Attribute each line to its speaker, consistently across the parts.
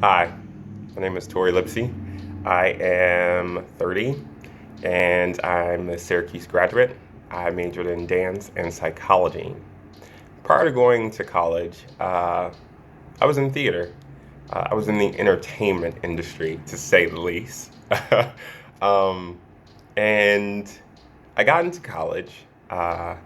Speaker 1: Hi, my name is Tory L. I am 30 and I'm a Syracuse graduate. I majored in dance and psychology. Prior to going to college, I was in theater. I was in the entertainment industry, to say the least. um, and I got into college, uh,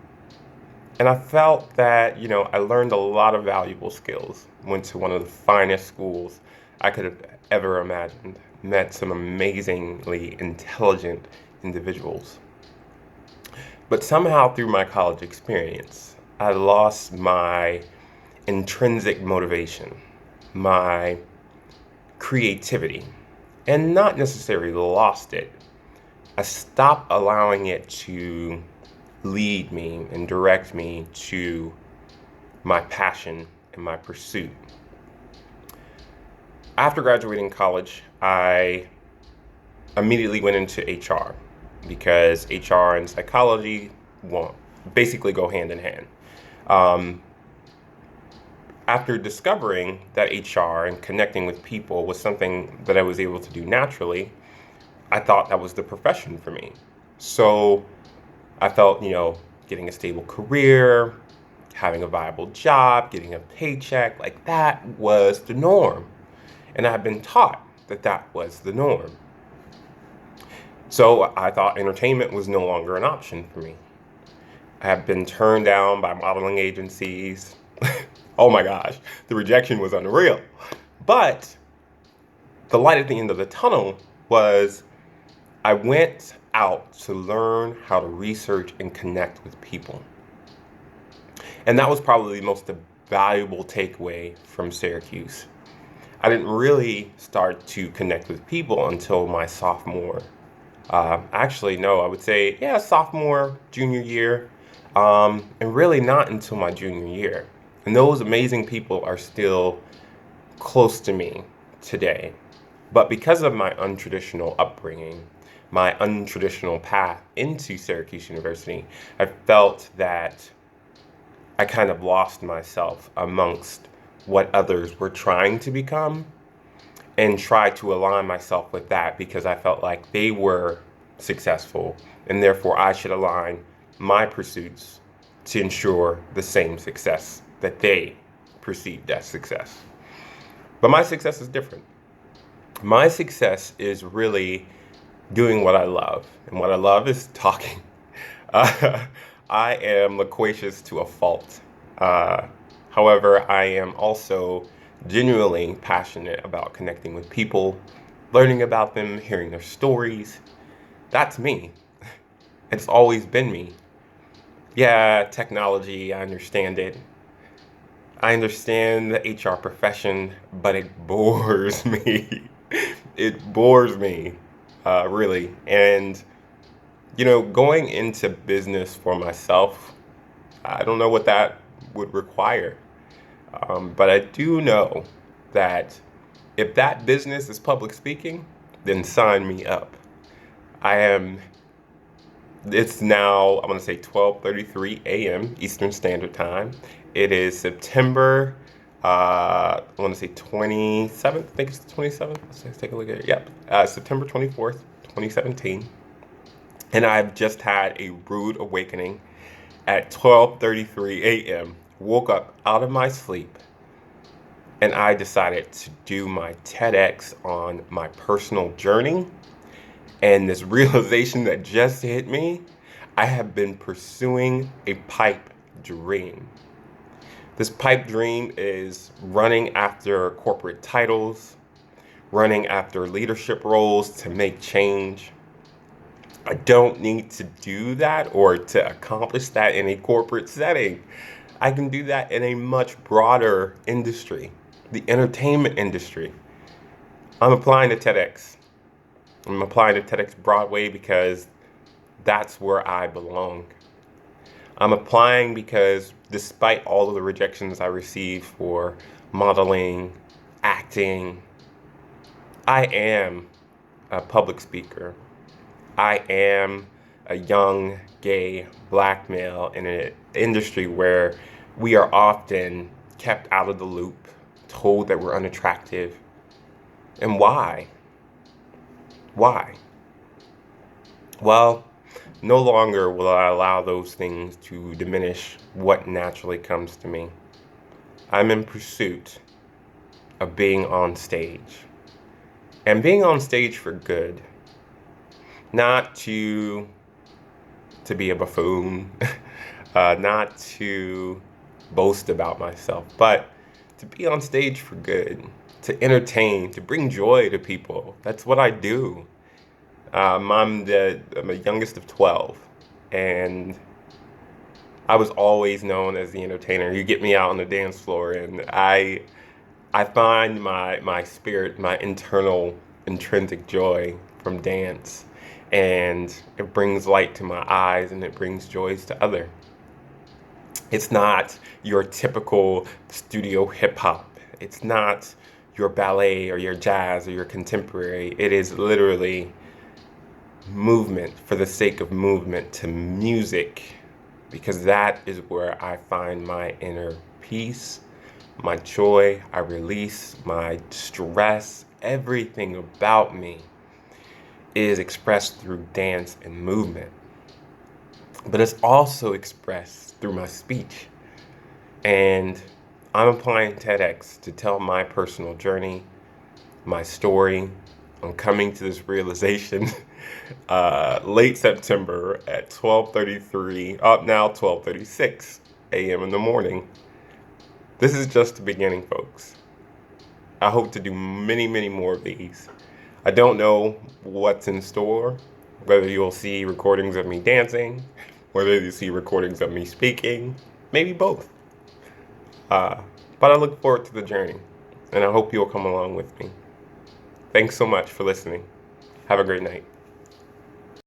Speaker 1: and I felt that, I learned a lot of valuable skills. Went to one of the finest schools I could have ever imagined. Met some amazingly intelligent individuals. But somehow through my college experience, I lost my intrinsic motivation, my creativity, and not necessarily lost it. I stopped allowing it to lead me and direct me to my passion and my pursuit. After graduating college, I immediately went into HR because HR and psychology won't basically go hand in hand. Um, After discovering that HR and connecting with people was something that I was able to do naturally, I thought that was the profession for me. So I felt, getting a stable career, having a viable job, getting a paycheck, like that was the norm. And I had been taught that that was the norm. So I thought entertainment was no longer an option for me. I have been turned down by modeling agencies. Oh my gosh, the rejection was unreal. But the light at the end of the tunnel was I went out to learn how to research and connect with people. And that was probably the most valuable takeaway from Syracuse. I didn't really start to connect with people until my sophomore. Actually, no, I would say, yeah, sophomore, junior year, and really not until my junior year. And those amazing people are still close to me today. But because of my untraditional upbringing, my untraditional path into Syracuse University, I felt that I kind of lost myself amongst what others were trying to become and tried to align myself with that because I felt like they were successful and therefore I should align my pursuits to ensure the same success that they perceived as success. But my success is different. My success is really doing what I love, and what I love is talking. Uh, I am loquacious to a fault. Uh, However, I am also genuinely passionate about connecting with people, learning about them, hearing their stories. That's me. It's always been me. Yeah, technology, I understand it. I understand the HR profession, but it bores me. It bores me, really. And, going into business for myself, I don't know what that would require. But I do know that if that business is public speaking, then sign me up. I am, it's now, I'm going to say 12:33 a.m. Eastern Standard Time. It is September, I want to say 27th. I think it's the 27th. Let's take a look at it. Yep. September 24th, 2017. And I've just had a rude awakening at 12:33 a.m. Woke up out of my sleep and I decided to do my TEDx on my personal journey. And this realization that just hit me, I have been pursuing a pipe dream. This pipe dream is running after corporate titles, running after leadership roles to make change. I don't need to do that or to accomplish that in a corporate setting. I can do that in a much broader industry, the entertainment industry. I'm applying to TEDx. I'm applying to TEDx Broadway because that's where I belong. I'm applying because despite all of the rejections I received for modeling, acting, I am a public speaker. I am a young, gay, black male in an industry where we are often kept out of the loop, told that we're unattractive, And why? Why? Well, no longer will I allow those things to diminish what naturally comes to me. I'm in pursuit of being on stage. And being on stage for good. Not to be a buffoon, not to boast about myself, but to be on stage for good, to entertain, to bring joy to people. That's what I do. I'm the youngest of 12, and I was always known as the entertainer. You get me out on the dance floor, and I find my spirit, my internal intrinsic joy from dance, and it brings light to my eyes, and it brings joys to other. It's not your typical studio hip hop. It's not your ballet or your jazz or your contemporary. It is literally movement for the sake of movement to music, because that is where I find my inner peace, my joy. I release my stress. Everything about me is expressed through dance and movement, but it's also expressed through my speech. And I'm applying TedX to tell my personal journey, my story. I'm coming to this realization late September at 12:33, now 12:36 a.m. in the morning. This is just the beginning, folks. I hope to do many, many more of these. I don't know what's in store, whether you'll see recordings of me dancing, whether you see recordings of me speaking, maybe both. But I look forward to the journey, and I hope you'll come along with me. Thanks so much for listening. Have a great night.